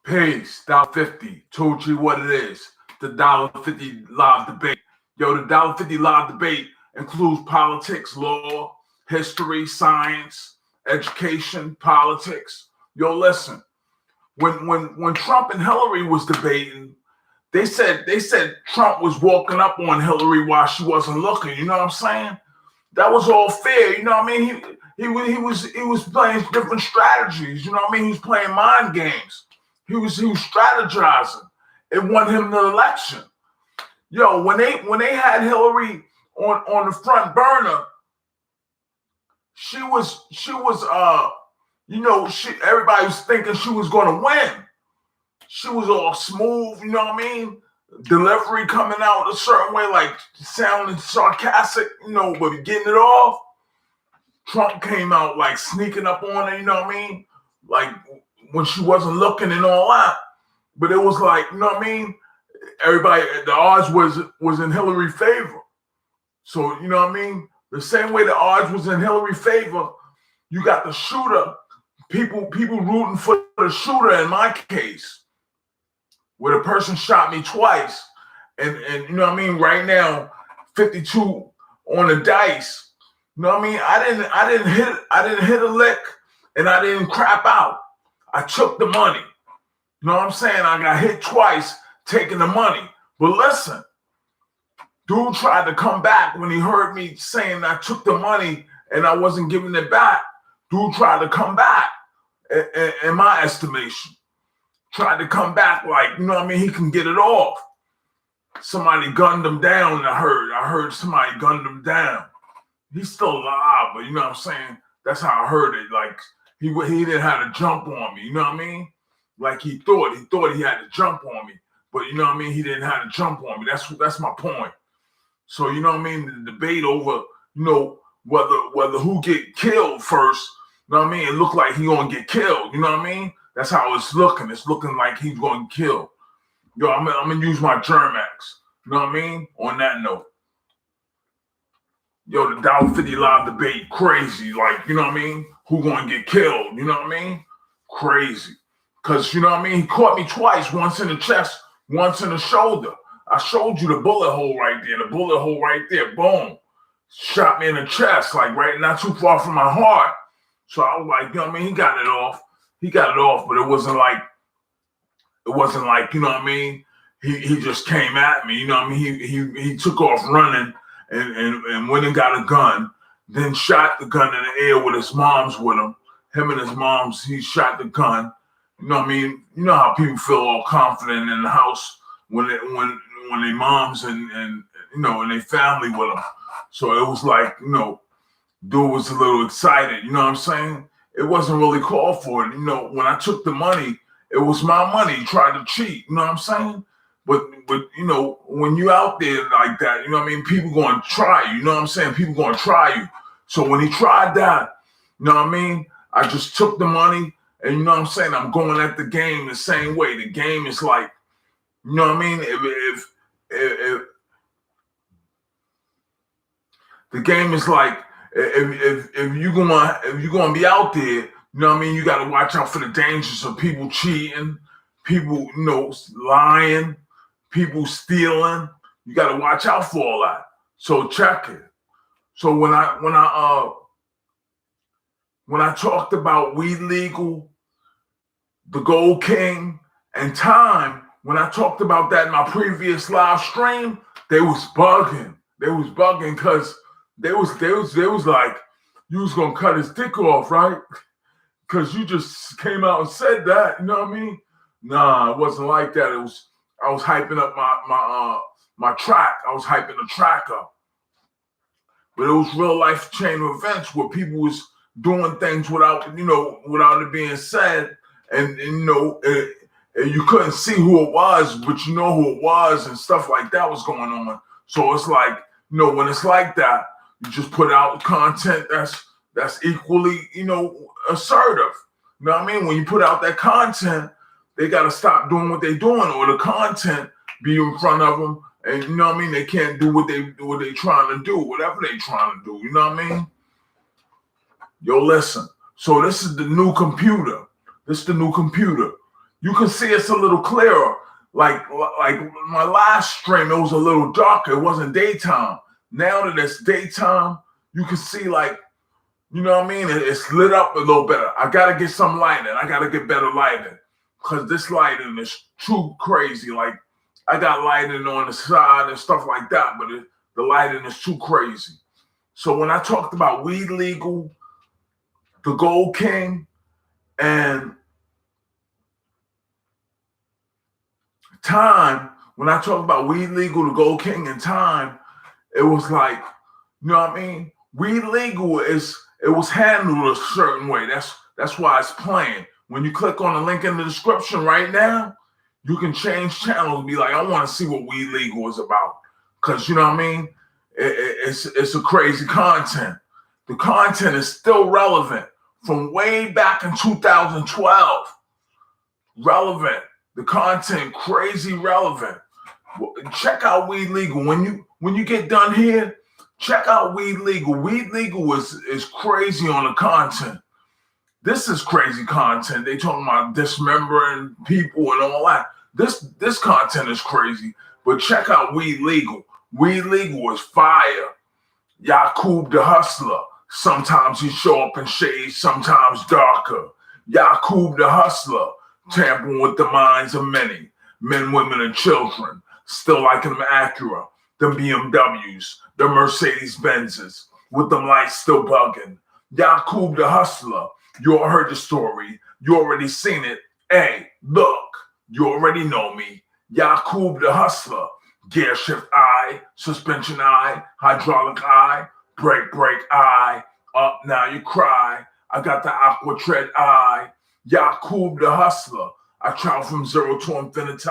Peace. Dolla50 told you what it is. The Dolla50 live debate. Yo, the Dolla50 live debate includes politics, law, history, science, education, politics. Yo, listen. When Trump and Hillary was debating, they said Trump was walking up on Hillary while she wasn't looking. You know what I'm saying? That was all fair. You know what I mean? He was playing different strategies. You know what I mean? He was playing mind games. He was strategizing. It won him the election. Yo, when they had Hillary on the front burner, everybody was thinking she was gonna win. She was all smooth, you know what I mean? Delivery coming out a certain way, like sounding sarcastic, but getting it off. Trump came out like sneaking up on her, you know what I mean? Like when she wasn't looking and all that. But it was like, you know what I mean? Everybody, the odds was in Hillary's favor. So, you know what I mean? The same way the odds was in Hillary's favor, you got the shooter, people rooting for the shooter in my case, where the person shot me twice. And you know what I mean? Right now, 52 on the dice. You know what I mean? I didn't hit a lick and I didn't crap out. I took the money. You know what I'm saying? I got hit twice taking the money. But listen, dude tried to come back when he heard me saying I took the money and I wasn't giving it back. Dude tried to come back, in my estimation. Tried to come back like, you know what I mean? He can get it off. Somebody gunned him down, I heard somebody gunned him down. He's still alive, but you know what I'm saying? That's how I heard it. Like, he didn't have to jump on me, you know what I mean? Like he thought he had to jump on me. But you know what I mean? He didn't have to jump on me. That's my point. So, you know what I mean? The debate over, whether who get killed first, you know what I mean? It looked like he gonna get killed, you know what I mean? That's how it's looking. It's looking like he's gonna get killed. Yo, I'm gonna use my Germax, you know what I mean? On that note. Yo, the Dolla50 live debate, crazy. Like, you know what I mean? Who gonna get killed, you know what I mean? Crazy. Cause, you know what I mean? He caught me twice, once in the chest, once in the shoulder. I showed you the bullet hole right there, boom. Shot me in the chest, like right, not too far from my heart. So I was like, you know what I mean? He got it off, but it wasn't like, you know what I mean? He just came at me, you know what I mean? He took off running and went and got a gun, then shot the gun in the air with his mom's with him. Him and his mom's, he shot the gun. You know what I mean? You know how people feel all confident in the house when their moms and their family with them. So it was like, dude was a little excited. You know what I'm saying? It wasn't really called for it. You know, when I took the money, it was my money. He tried to cheat. You know what I'm saying? But when you out there like that, you know what I mean? People going to try you. You know what I'm saying? People going to try you. So when he tried that, you know what I mean? I just took the money. And you know what I'm saying? I'm going at the game the same way. The game is like, you know what I mean? If the game is like, if you're gonna be out there, you know what I mean? You got to watch out for the dangers of people cheating, people lying, people stealing. You got to watch out for all that. So check it. So when I talked about weed legal, the Gold King, and time, when I talked about that in my previous live stream, they was bugging. They was bugging because they was like, you was gonna cut his dick off, right? Because you just came out and said that, you know what I mean? Nah, it wasn't like that. I was hyping up my track. I was hyping the track up. But it was real life chain of events where people was doing things without it being said. And you couldn't see who it was, but you know who it was, and stuff like that was going on. So it's like, when it's like that, you just put out content that's equally, assertive. You know what I mean? When you put out that content, they got to stop doing what they're doing, or the content be in front of them, and you know what I mean? They can't do what they trying to do, whatever they trying to do. You know what I mean? Yo, listen. So this is the new computer. This is the new computer. you can see it's a little clearer. Like my last stream, it was a little darker. It wasn't daytime. Now that it's daytime, you can see like, you know what I mean? It's lit up a little better. I gotta get some lighting. I gotta get better lighting because this lighting is too crazy. Like I got lighting on the side and stuff like that, but the lighting is too crazy. So when I talked about weed legal, the Gold King, and time, when I talked about weed legal, the Gold King, and time, it was like, you know what I mean? Weed legal it was handled a certain way. That's why it's playing. When you click on the link in the description right now, you can change channels and be like, I want to see what weed legal is about. Because, you know what I mean? It's a crazy content. The content is still relevant from way back in 2012. Relevant. The content crazy relevant. Check out Weed Legal. When you get done here, check out Weed Legal. Weed Legal is crazy on the content. This is crazy content. They talking about dismembering people and all that. This content is crazy. But check out Weed Legal. Weed Legal is fire. Yakub the Hustler. Sometimes he show up in shades, sometimes darker. Yakub the Hustler. Tampering with the minds of many. Men, women, and children. Still liking them Acura. The BMWs. The Mercedes Benzes. With them lights still bugging. Yakub the Hustler. You all heard the story. You already seen it. Hey, look. You already know me. Yakub the Hustler. Gear shift eye. Suspension eye. Hydraulic eye. Brake eye. Up now you cry. I got the aqua tread eye. Yakub the Hustler. I travel from zero to infinity.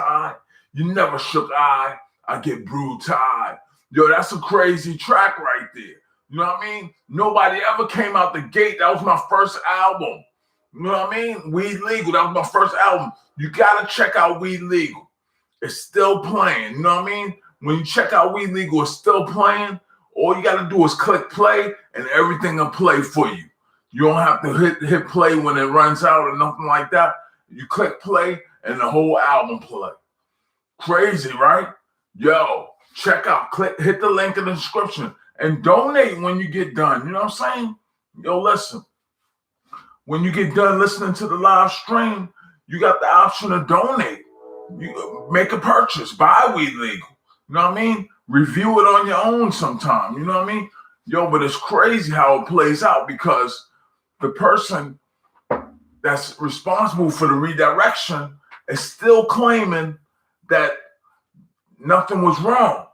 You never shook eye. I get brewed tie. Yo, that's a crazy track right there. You know what I mean? Nobody ever came out the gate. That was my first album. You know what I mean? Weed Legal. That was my first album. You gotta check out Weed Legal. It's still playing. You know what I mean? When you check out Weed Legal, it's still playing. All you gotta do is click play and everything will play for you. You don't have to hit play when it runs out or nothing like that. You click play and the whole album play. Crazy, right? Yo, check out, hit the link in the description and donate when you get done. You know what I'm saying? Yo, listen. When you get done listening to the live stream, you got the option to donate. You make a purchase, buy Weed Legal. You know what I mean? Review it on your own sometime. You know what I mean? Yo, but it's crazy how it plays out because the person that's responsible for the redirection is still claiming that nothing was wrong.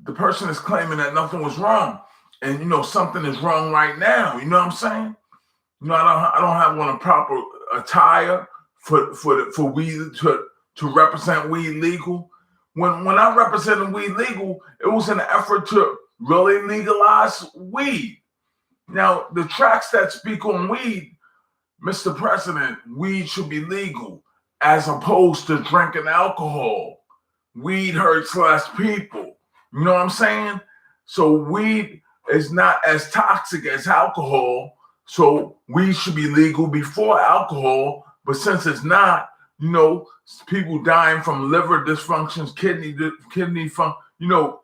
The person is claiming that nothing was wrong. And, you know, something is wrong right now. You know what I'm saying? You know, I don't have on a proper attire for weed to represent Weed Legal. When I represented Weed Legal, it was an effort to really legalize weed. Now, the tracks that speak on weed, Mr. President, weed should be legal as opposed to drinking alcohol. Weed hurts less people. You know what I'm saying? So weed is not as toxic as alcohol. So weed should be legal before alcohol. But since it's not, you know, people dying from liver dysfunctions, kidney function, you know,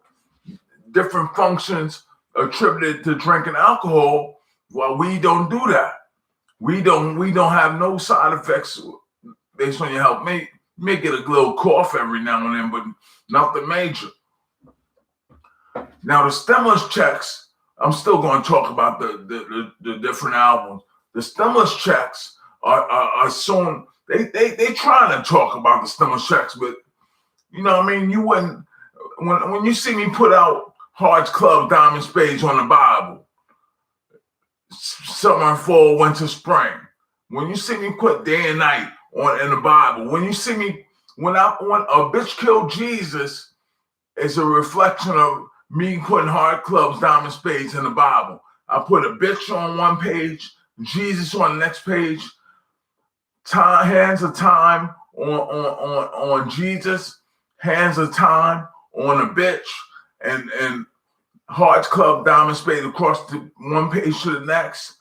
different functions attributed to drinking alcohol. Well, we don't do that. We don't have no side effects based on your health. May get a little cough every now and then, but nothing major. Now the stimulus checks, I'm still going to talk about the different albums. The stimulus checks are soon. They trying to talk about the stimulus checks, but you know what I mean. You wouldn't when you see me put out Hearts, Club, Diamond, Spades on the Bible, summer, fall, winter, spring. When you see me put day and night on in the Bible, when you see me when a bitch killed Jesus, is a reflection of me putting Heart, Clubs, Diamond, Spades in the Bible. I put a bitch on one page, Jesus on the next page. Time, hands of time on Jesus, hands of time on a bitch, and Hearts, Club, Diamond, Spade across the one page to the next.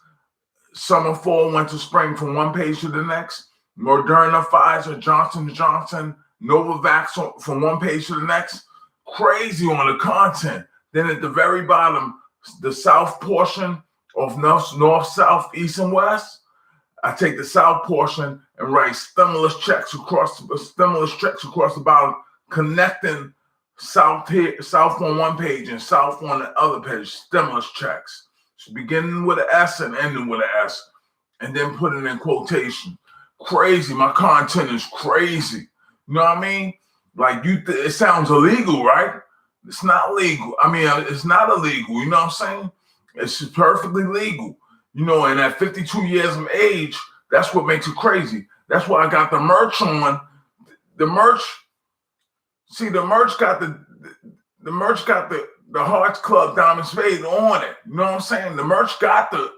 Summer, fall, winter, spring from one page to the next. Moderna, Pfizer, Johnson & Johnson, Novavax from one page to the next. Crazy on the content. Then at the very bottom, the south portion of north, south, east, and west. I take the south portion and write stimulus checks across the bottom, connecting south on one page and south on the other page. Stimulus checks. So beginning with an S and ending with an S, and then put it in quotation. Crazy. My content is crazy. You know what I mean? Like it sounds illegal, right? It's not legal. I mean, it's not illegal. You know what I'm saying? It's perfectly legal. You know, and at 52 years of age, that's what makes it crazy. That's why I got the merch on. The merch. See, the merch got the Hearts Club Diamond Spade on it. You know what I'm saying? The merch got the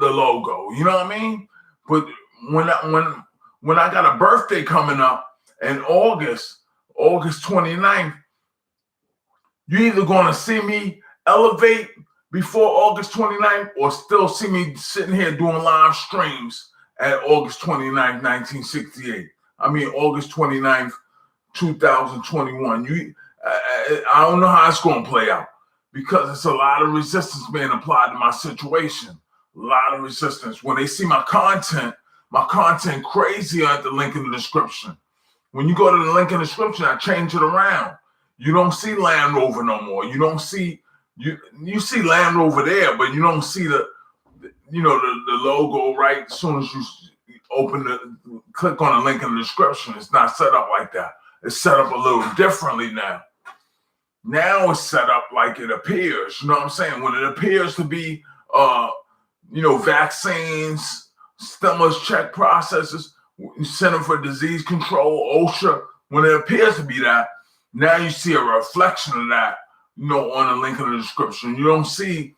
logo. You know what I mean? But when I got a birthday coming up in August 29th, you're either gonna see me elevate before August 29th or still see me sitting here doing live streams at August 29th, 1968. I mean, August 29th, 2021. I don't know how it's going to play out because it's a lot of resistance being applied to my situation. A lot of resistance. When they see my content crazy at the link in the description. When you go to the link in the description, I change it around. You don't see Land Rover no more. You don't see you see Land Rover there, but you don't see the logo right as soon as you click on the link in the description. It's not set up like that. It's set up a little differently now. Now it's set up like it appears. You know what I'm saying? When it appears to be, vaccines, stimulus check processes, Center for Disease Control, OSHA, when it appears to be that, now you see a reflection of that, on the link in the description. You don't see,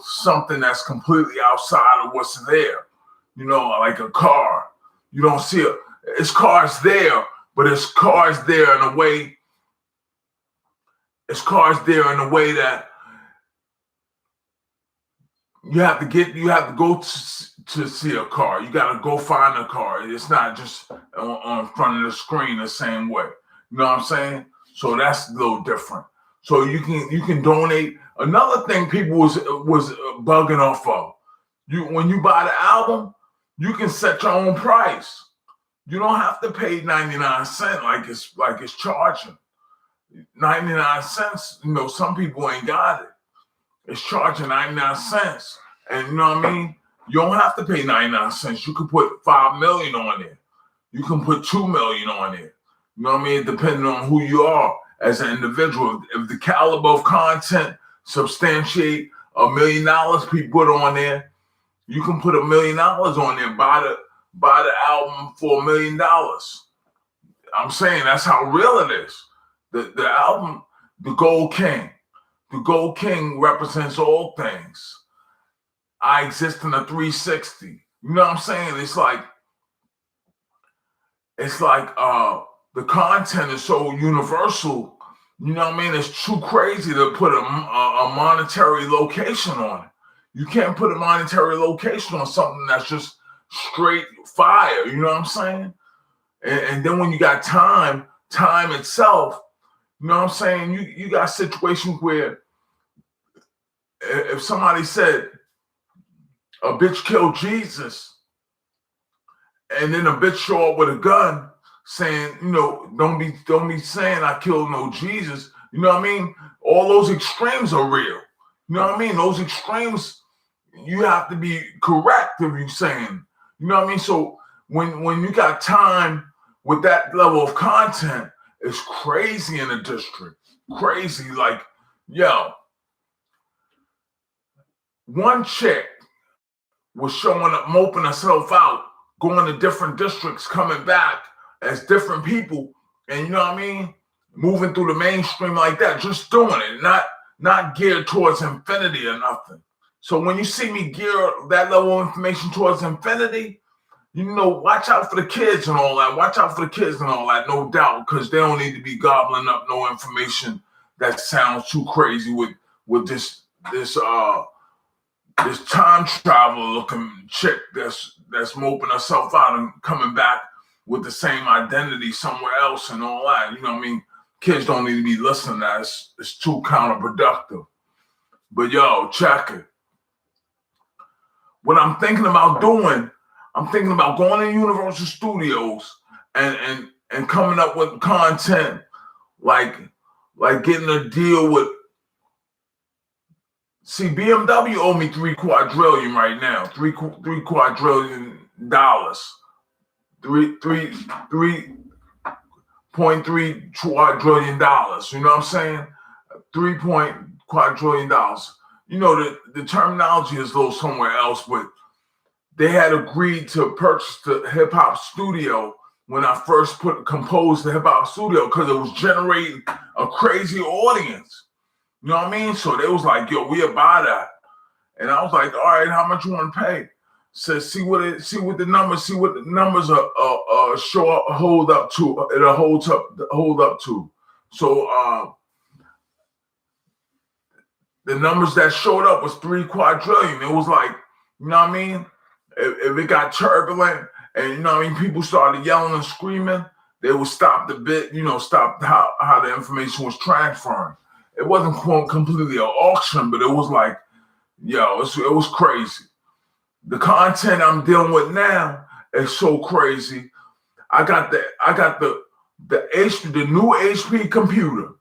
something that's completely outside of what's there, like a car. You don't see it. It's cars there, but it's cars there in a way. It's cars there in a way that you have to go to see a car. You got to go find a car. It's not just on front of the screen the same way. You know what I'm saying? So that's a little different. So you can donate. Another thing people was bugging off of. When you buy the album, you can set your own price. You don't have to pay 99 cents like it's charging. 99 cents, some people ain't got it. It's charging 99 cents. And you know what I mean? You don't have to pay 99 cents. You can put 5 million on there. You can put 2 million on there. You know what I mean? Depending on who you are as an individual. If the caliber of content substantiate $1 million people put on there, you can put $1 million on there, buy the album for $1 million. I'm saying that's how real it is. The album, The Gold King. The Gold King represents all things. I exist in a 360. You know what I'm saying? It's like the content is so universal. You know what I mean? It's too crazy to put a monetary location on it. You can't put a monetary location on something that's just straight fire. You know what I'm saying? And then when you got time itself, you know what I'm saying? You got situations where if somebody said a bitch killed Jesus, and then a bitch show up with a gun saying, don't be saying I killed no Jesus. You know what I mean? All those extremes are real. You know what I mean? Those extremes, you have to be correct if you're saying. You know what I mean? So when you got time with that level of content, it's crazy in the district. Crazy. Like, one chick was showing up, moping herself out, going to different districts, coming back as different people, and you know what I mean? Moving through the mainstream like that, just doing it, not geared towards infinity or nothing. So when you see me gear that level of information towards infinity, watch out for the kids and all that. Watch out for the kids and all that, no doubt, because they don't need to be gobbling up no information that sounds too crazy with this time traveler looking chick that's that's moping herself out and coming back with the same identity somewhere else and all that. You know what I mean? Kids don't need to be listening to that. It's too counterproductive. But yo, check it. What I'm thinking about doing, I'm thinking about going to Universal Studios and coming up with content like getting a deal with. See, BMW owe me $3 quadrillion right now. $3 quadrillion. $3.3 quadrillion. You know what I'm saying? $3 quadrillion. You know, the terminology is a little somewhere else, but they had agreed to purchase the hip hop studio when I first composed the hip hop studio because it was generating a crazy audience. You know what I mean? So they was like, yo, we'll buy that. And I was like, all right, how much you want to pay? Said, see what the numbers hold up to. It'll hold up to. So the numbers that showed up was $3 quadrillion. It was like, you know what I mean? If it got turbulent and you know what I mean, people started yelling and screaming, they would stop the bit, you know, stop how the information was transferring. It wasn't completely an auction, but it was like, yo, it was crazy. The content I'm dealing with now is so crazy. I got the new HP computer.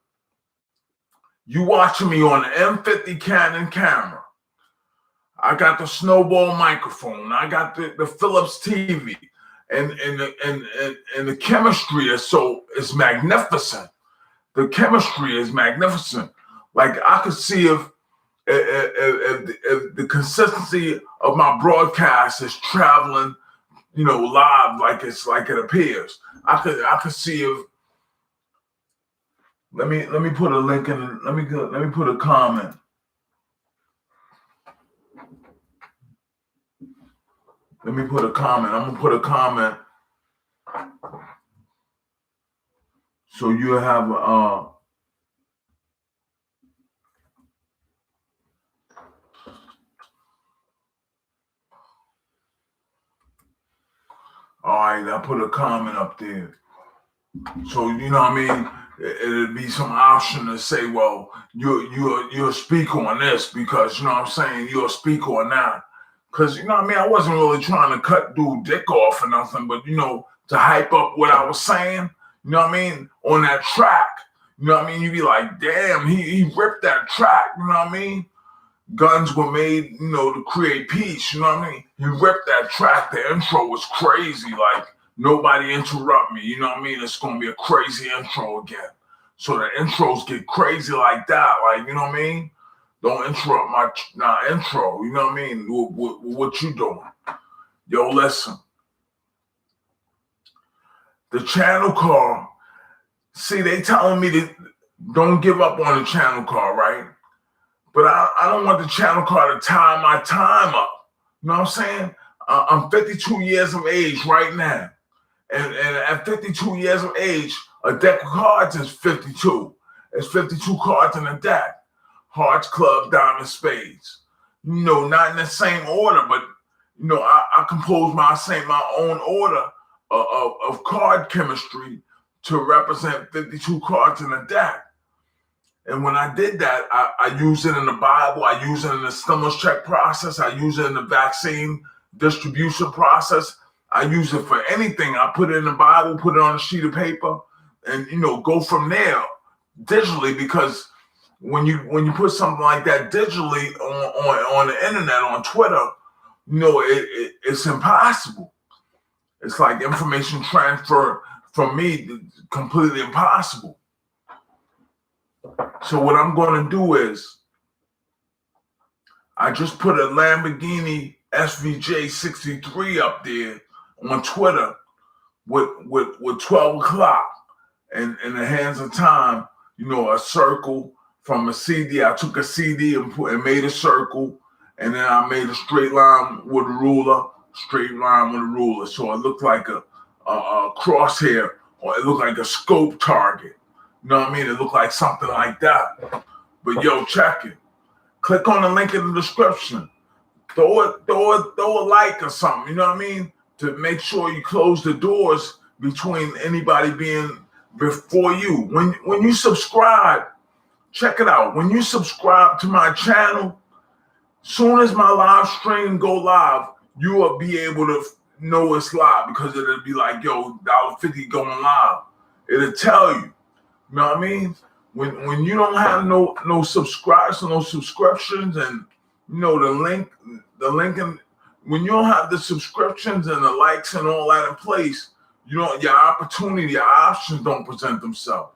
You watching me on the M50 Canon camera. I got the Snowball microphone. I got the Philips TV, and the chemistry is magnificent. The chemistry is magnificent. Like I could see if the consistency of my broadcast is traveling, you know, live like it appears. I could see if. Let me put a link in. Let me put a comment. Let me put a comment. I'm gonna put a comment so you have all right, I put a comment up there. So you know what I mean? It'd be some option to say, well, you're a speaker on this because you know what I'm saying, you're a speaker on that. Cause you know what I mean, I wasn't really trying to cut dude dick off or nothing, but you know, to hype up what I was saying, you know what I mean, on that track. You know what I mean? You'd be like, damn, he ripped that track, you know what I mean? Guns were made, you know, to create peace, you know what I mean? He ripped that track. The intro was crazy, like nobody interrupt me, you know what I mean? It's gonna be a crazy intro again. So the intros get crazy like that, like, you know what I mean? Don't interrupt my intro, you know what I mean? What you doing? Yo, listen. The channel call, see, they telling me to don't give up on the channel call, right? But I don't want the channel call to tie my time up. You know what I'm saying? I'm 52 years of age right now. And at 52 years of age, a deck of cards is 52. It's 52 cards in a deck. Hearts, club, diamond, spades. You know, not in the same order, but you know, I compose my own order of card chemistry to represent 52 cards in a deck. And when I did that, I use it in the Bible, I use it in the stimulus check process, I use it in the vaccine distribution process, I use it for anything. I put it in the Bible, put it on a sheet of paper, and you know, go from there digitally, because when you put something like that digitally on the internet, on Twitter, you know, it's impossible. It's like information transfer from me, completely impossible. So what I'm going to do is, I just put a Lamborghini SVJ 63 up there on Twitter with 12 o'clock and in the hands of time, you know, a circle from a CD. I took a CD and made a circle, and then I made a straight line with a ruler, So it looked like a crosshair, or it looked like a scope target. You know what I mean? It looked like something like that. But yo, check it. Click on the link in the description. throw a like or something, you know what I mean? To make sure you close the doors between anybody being before you. When you subscribe, check it out. When you subscribe to my channel, soon as my live stream go live, you will be able to know it's live because it'll be like, yo, $1.50 going live. It'll tell you. You know what I mean? When you don't have no subscribers, no subscriptions, and you know the link and when you don't have the subscriptions and the likes and all that in place, your opportunity, your options don't present themselves.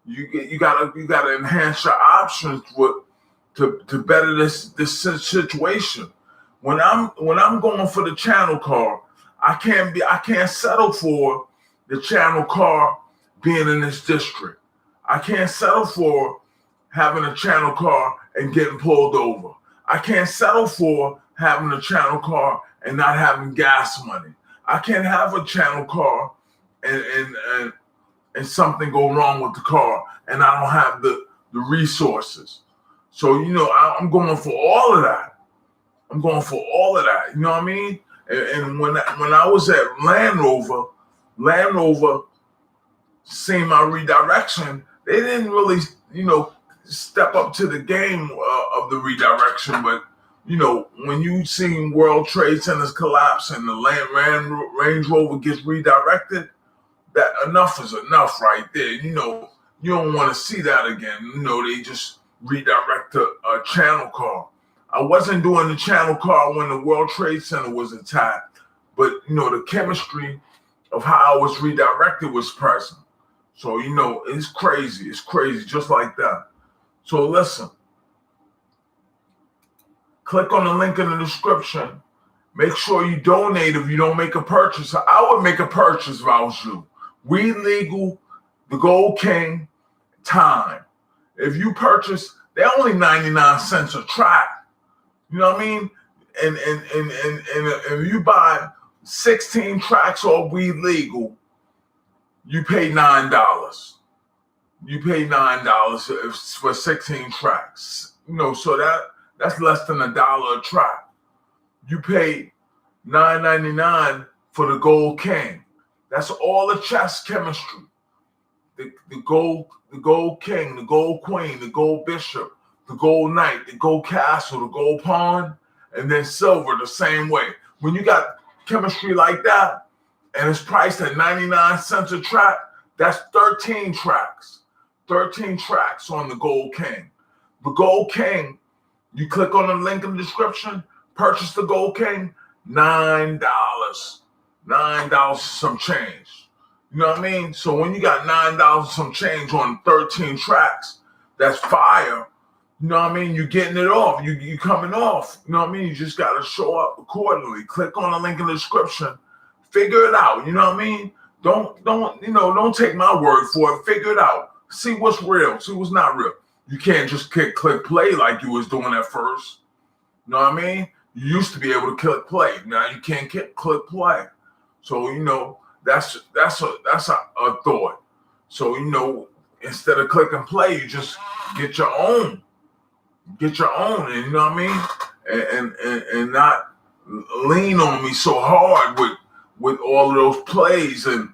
You gotta enhance your options to better this situation. When I'm going for the channel car, I can't settle for the channel car being in this district. I can't settle for having a channel car and getting pulled over. I can't settle for having a channel car and not having gas money. I can't have a channel car and something go wrong with the car and I don't have the resources. So, I'm going for all of that. I'm going for all of that. You know what I mean? And when I was at Land Rover seeing my redirection, they didn't really, step up to the game of the redirection. But, when you see World Trade Centers collapse and the Range Rover gets redirected, that enough is enough right there. You don't want to see that again. They just redirect a channel car. I wasn't doing the channel car when the World Trade Center was attacked, but, the chemistry of how I was redirected was present. So, it's crazy. It's crazy, just like that. So listen, click on the link in the description. Make sure you donate if you don't make a purchase. I would make a purchase if I was you. Weed Legal, the Gold King, Time. If you purchase, they're only 99 cents a track. You know what I mean? And if you buy 16 tracks off Weed Legal, you pay $9. You pay $9 for 16 tracks. So that's less than $1 a track. You pay $9.99 for the Gold King. That's all the chess chemistry. The gold king, the gold queen, the gold bishop, the gold knight, the gold castle, the gold pawn, and then silver the same way. When you got chemistry like that, and it's priced at 99 cents a track, that's 13 tracks. 13 tracks on the Gold King. The Gold King, you click on the link in the description, purchase the Gold King, $9. $9 some change. You know what I mean? So when you got $9 some change on 13 tracks, that's fire. You know what I mean? You're getting it off. You coming off. You know what I mean? You just got to show up accordingly. Click on the link in the description. Figure it out. You know what I mean? Don't take my word for it. Figure it out. See what's real. See what's not real. You can't just click play like you was doing at first. You know what I mean? You used to be able to click play. Now you can't click play. So, that's a thought. So, instead of click and play, you just get your own. Get your own, and you know what I mean? And not lean on me so hard with all of those plays and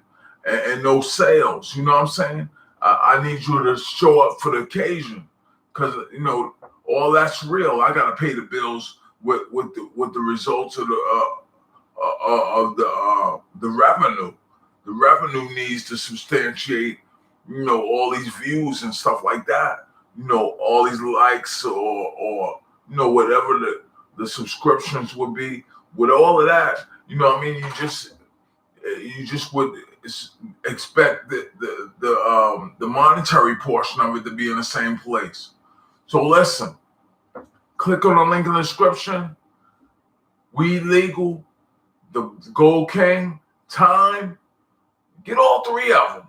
those sales. You know what I'm saying? I need you to show up for the occasion because, all that's real. I got to pay the bills with the results of the revenue. The revenue needs to substantiate, all these views and stuff like that. All these likes or whatever the subscriptions would be. With all of that, you know what I mean? You just would expect the monetary portion of it to be in the same place. So listen, click on the link in the description. Weed Legal, the Gold King, Time. Get all three of them.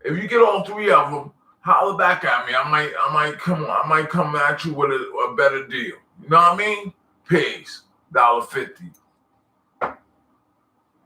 If you get all three of them, holler back at me. I might come at you with a better deal. You know what I mean? Peace. $1.50.